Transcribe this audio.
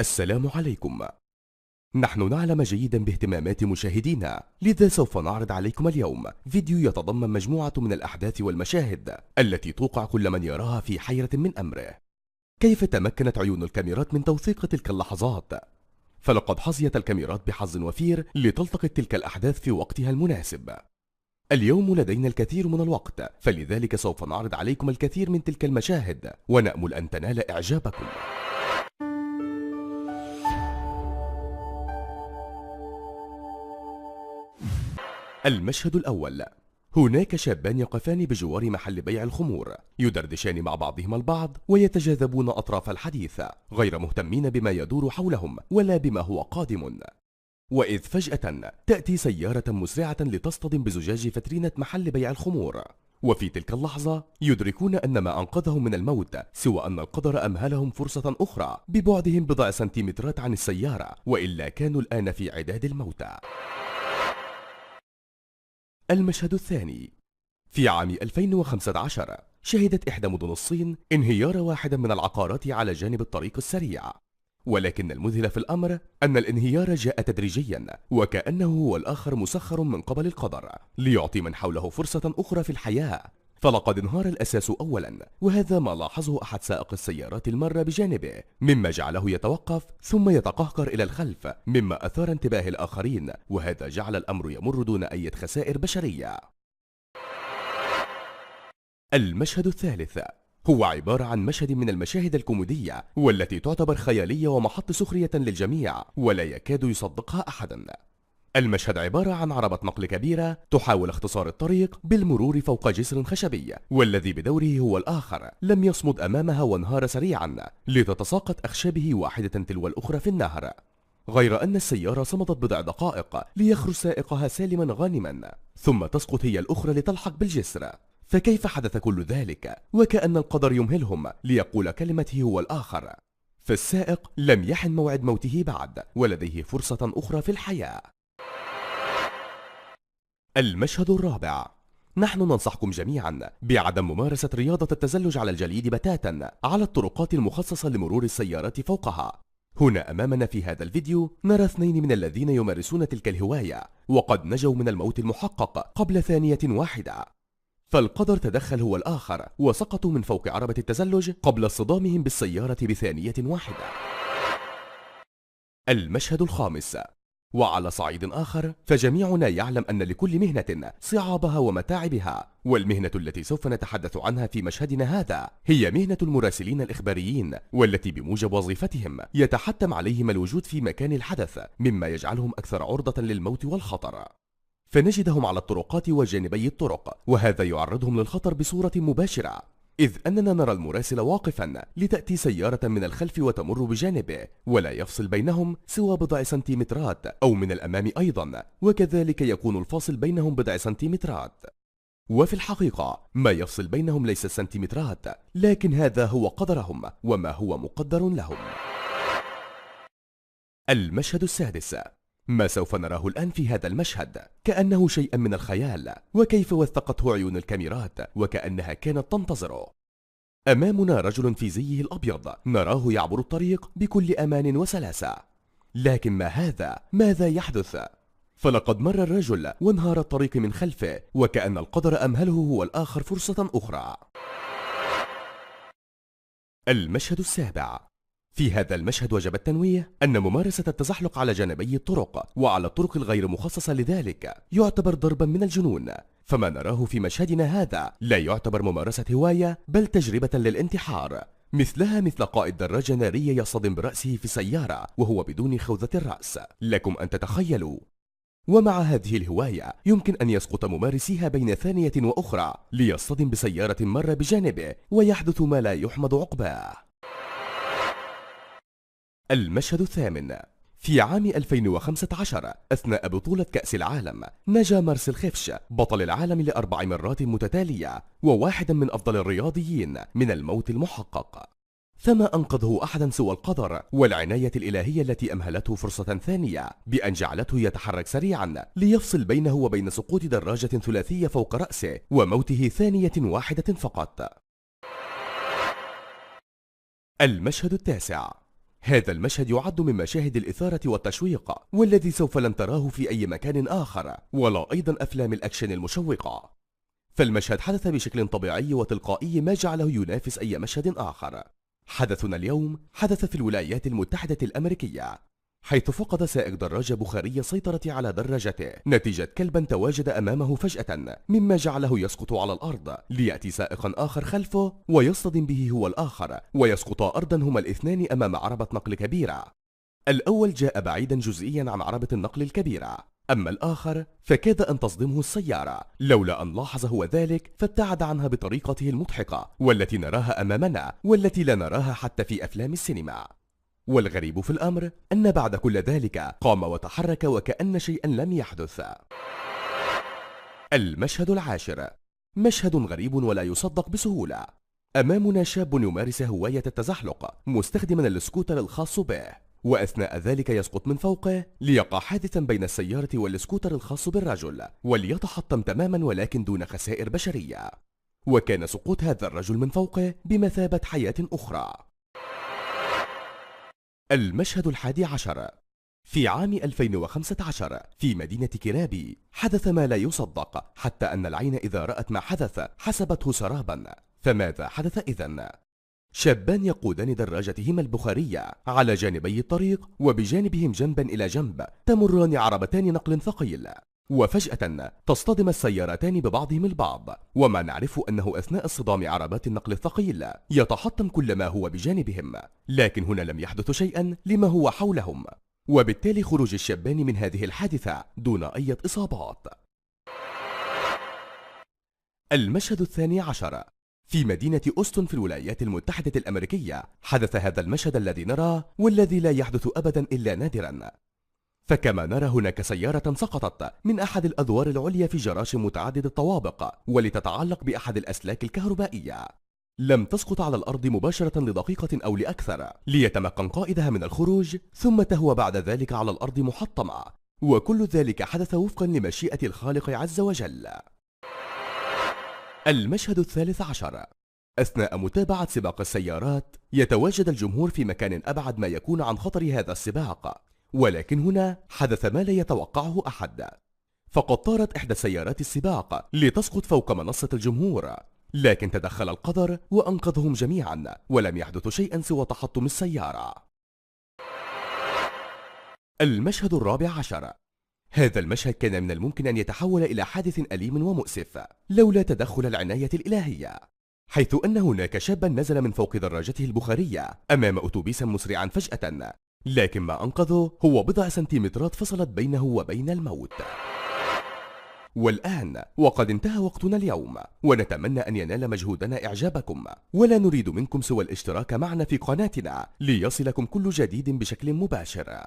السلام عليكم. نحن نعلم جيدا باهتمامات مشاهدينا، لذا سوف نعرض عليكم اليوم فيديو يتضمن مجموعة من الأحداث والمشاهد التي توقع كل من يراها في حيرة من أمره. كيف تمكنت عيون الكاميرات من توثيق تلك اللحظات؟ فلقد حظيت الكاميرات بحظ وفير لتلتقط تلك الأحداث في وقتها المناسب. اليوم لدينا الكثير من الوقت، فلذلك سوف نعرض عليكم الكثير من تلك المشاهد ونأمل أن تنال إعجابكم. المشهد الأول: هناك شابان يقفان بجوار محل بيع الخمور، يدردشان مع بعضهما البعض ويتجاذبون أطراف الحديث، غير مهتمين بما يدور حولهم ولا بما هو قادم. وإذ فجأة تأتي سيارة مسرعة لتصطدم بزجاج فترينة محل بيع الخمور، وفي تلك اللحظة يدركون أن ما أنقذهم من الموت سوى أن القدر أمهلهم فرصة أخرى ببعدهم بضع سنتيمترات عن السيارة، وإلا كانوا الآن في عداد الموتى. المشهد الثاني: في عام 2015 شهدت إحدى مدن الصين انهيار واحدة من العقارات على جانب الطريق السريع، ولكن المذهل في الأمر أن الانهيار جاء تدريجيا، وكأنه هو الآخر مسخر من قبل القدر ليعطي من حوله فرصة أخرى في الحياة. فلقد انهار الأساس أولا، وهذا ما لاحظه أحد سائق السيارات المارة بجانبه، مما جعله يتوقف ثم يتقهقر إلى الخلف، مما أثار انتباه الآخرين، وهذا جعل الأمر يمر دون أي خسائر بشرية. المشهد الثالث هو عبارة عن مشهد من المشاهد الكوميدية والتي تعتبر خيالية ومحط سخرية للجميع ولا يكاد يصدقها أحد. المشهد عبارة عن عربة نقل كبيرة تحاول اختصار الطريق بالمرور فوق جسر خشبي، والذي بدوره هو الآخر لم يصمد أمامها وانهار سريعا لتتساقط أخشابه واحدة تلو الأخرى في النهر، غير أن السيارة صمدت بضع دقائق ليخرج سائقها سالما غانما، ثم تسقط هي الأخرى لتلحق بالجسر. فكيف حدث كل ذلك وكأن القدر يمهلهم ليقول كلمته هو الآخر؟ فالسائق لم يحن موعد موته بعد، ولديه فرصة أخرى في الحياة. المشهد الرابع: نحن ننصحكم جميعا بعدم ممارسة رياضة التزلج على الجليد بتاتا على الطرقات المخصصة لمرور السيارات فوقها. هنا أمامنا في هذا الفيديو نرى اثنين من الذين يمارسون تلك الهواية، وقد نجوا من الموت المحقق قبل ثانية واحدة. فالقدر تدخل هو الآخر وسقطوا من فوق عربة التزلج قبل اصطدامهم بالسيارة بثانية واحدة. المشهد الخامس: وعلى صعيد آخر فجميعنا يعلم أن لكل مهنة صعابها ومتاعبها، والمهنة التي سوف نتحدث عنها في مشهدنا هذا هي مهنة المراسلين الإخباريين، والتي بموجب وظيفتهم يتحتم عليهم الوجود في مكان الحدث، مما يجعلهم أكثر عرضة للموت والخطر. فنجدهم على الطرقات وجانبي الطرق، وهذا يعرضهم للخطر بصورة مباشرة، إذ أننا نرى المراسل واقفا لتأتي سيارة من الخلف وتمر بجانبه، ولا يفصل بينهم سوى بضع سنتيمترات، أو من الأمام أيضا، وكذلك يكون الفاصل بينهم بضع سنتيمترات. وفي الحقيقة ما يفصل بينهم ليس السنتيمترات، لكن هذا هو قدرهم وما هو مقدر لهم. المشهد السادس: ما سوف نراه الآن في هذا المشهد كأنه شيئا من الخيال، وكيف وثقته عيون الكاميرات وكأنها كانت تنتظره. أمامنا رجل في زيه الأبيض نراه يعبر الطريق بكل أمان وسلاسة، لكن ما هذا؟ ماذا يحدث؟ فلقد مر الرجل وانهار الطريق من خلفه، وكأن القدر أمهله هو الآخر فرصة أخرى. المشهد السابع: في هذا المشهد وجب التنويه أن ممارسة التزحلق على جانبي الطرق وعلى الطرق الغير مخصصة لذلك يعتبر ضربا من الجنون، فما نراه في مشهدنا هذا لا يعتبر ممارسة هواية بل تجربة للانتحار، مثلها مثل قائد دراجة نارية يصطدم برأسه في سيارة وهو بدون خوذة الرأس، لكم أن تتخيلوا. ومع هذه الهواية يمكن أن يسقط ممارسيها بين ثانية وأخرى ليصطدم بسيارة مر بجانبه ويحدث ما لا يحمد عقباه. المشهد الثامن: في عام 2015 أثناء بطولة كأس العالم نجا مارسيل خيفش بطل العالم ل4 مرات متتالية وواحدا من أفضل الرياضيين من الموت المحقق، فما أنقذه أحدا سوى القدر والعناية الإلهية التي أمهلته فرصة ثانية بأن جعلته يتحرك سريعا ليفصل بينه وبين سقوط دراجة ثلاثية فوق رأسه وموته ثانية واحدة فقط. المشهد التاسع: هذا المشهد يعد من مشاهد الإثارة والتشويق، والذي سوف لن تراه في أي مكان آخر، ولا أيضا أفلام الأكشن المشوقة. فالمشهد حدث بشكل طبيعي وتلقائي، ما جعله ينافس أي مشهد آخر. حدثنا اليوم حدث في الولايات المتحدة الأمريكية، حيث فقد سائق دراجة بخارية السيطرة على دراجته نتيجة كلبا تواجد أمامه فجأة، مما جعله يسقط على الأرض، ليأتي سائق آخر خلفه ويصطدم به هو الآخر، ويسقطا أرضا هما الاثنان أمام عربة نقل كبيرة. الأول جاء بعيدا جزئيا عن عربة النقل الكبيرة، أما الآخر فكاد أن تصدمه السيارة، لولا أن لاحظ هو ذلك فابتعد عنها بطريقته المضحكة، والتي نراها أمامنا والتي لا نراها حتى في أفلام السينما. والغريب في الأمر أن بعد كل ذلك قام وتحرك وكأن شيئا لم يحدث. المشهد العاشر، مشهد غريب ولا يصدق بسهولة. أمامنا شاب يمارس هواية التزحلق مستخدما السكوتر الخاص به، وأثناء ذلك يسقط من فوقه ليقع حادثا بين السيارة والسكوتر الخاص بالرجل، وليتحطم تماما ولكن دون خسائر بشرية. وكان سقوط هذا الرجل من فوقه بمثابة حياة أخرى. المشهد الحادي عشر، في عام 2015 في مدينة كيرابي حدث ما لا يصدق، حتى أن العين إذا رأت ما حدث حسبته سرابا. فماذا حدث إذن؟ شابان يقودان دراجتهما البخارية على جانبي الطريق، وبجانبهم جنبا إلى جنب تمران عربتان نقل ثقيل، وفجأة تصطدم السيارتان ببعضهم البعض. وما نعرف أنه أثناء اصطدام عربات النقل الثقيل يتحطم كل ما هو بجانبهم، لكن هنا لم يحدث شيئا لما هو حولهم، وبالتالي خروج الشابان من هذه الحادثة دون أي إصابات. المشهد الثاني عشر، في مدينة أوستن في الولايات المتحدة الأمريكية حدث هذا المشهد الذي نراه والذي لا يحدث أبدا إلا نادرا. فكما نرى هناك سيارة سقطت من أحد الأدوار العليا في جراج متعدد الطوابق ولتتعلق بأحد الأسلاك الكهربائية. لم تسقط على الأرض مباشرة لدقيقة أو لأكثر ليتمكن قائدها من الخروج، ثم تهوى بعد ذلك على الأرض محطمة، وكل ذلك حدث وفقا لمشيئة الخالق عز وجل. المشهد الثالث عشر، أثناء متابعة سباق السيارات يتواجد الجمهور في مكان أبعد ما يكون عن خطر هذا السباق، ولكن هنا حدث ما لا يتوقعه أحد، فقد طارت إحدى سيارات السباق لتسقط فوق منصة الجمهور، لكن تدخل القدر وأنقذهم جميعا، ولم يحدث شيئا سوى تحطم السيارة. المشهد الرابع عشر، هذا المشهد كان من الممكن أن يتحول إلى حادث أليم ومؤسف لولا تدخل العناية الإلهية، حيث أن هناك شابا نزل من فوق دراجته البخارية أمام أتوبيس مسرعا فجأة، لكن ما أنقذه هو بضع سنتيمترات فصلت بينه وبين الموت. والآن وقد انتهى وقتنا اليوم، ونتمنى أن ينال مجهودنا إعجابكم، ولا نريد منكم سوى الاشتراك معنا في قناتنا ليصلكم كل جديد بشكل مباشر.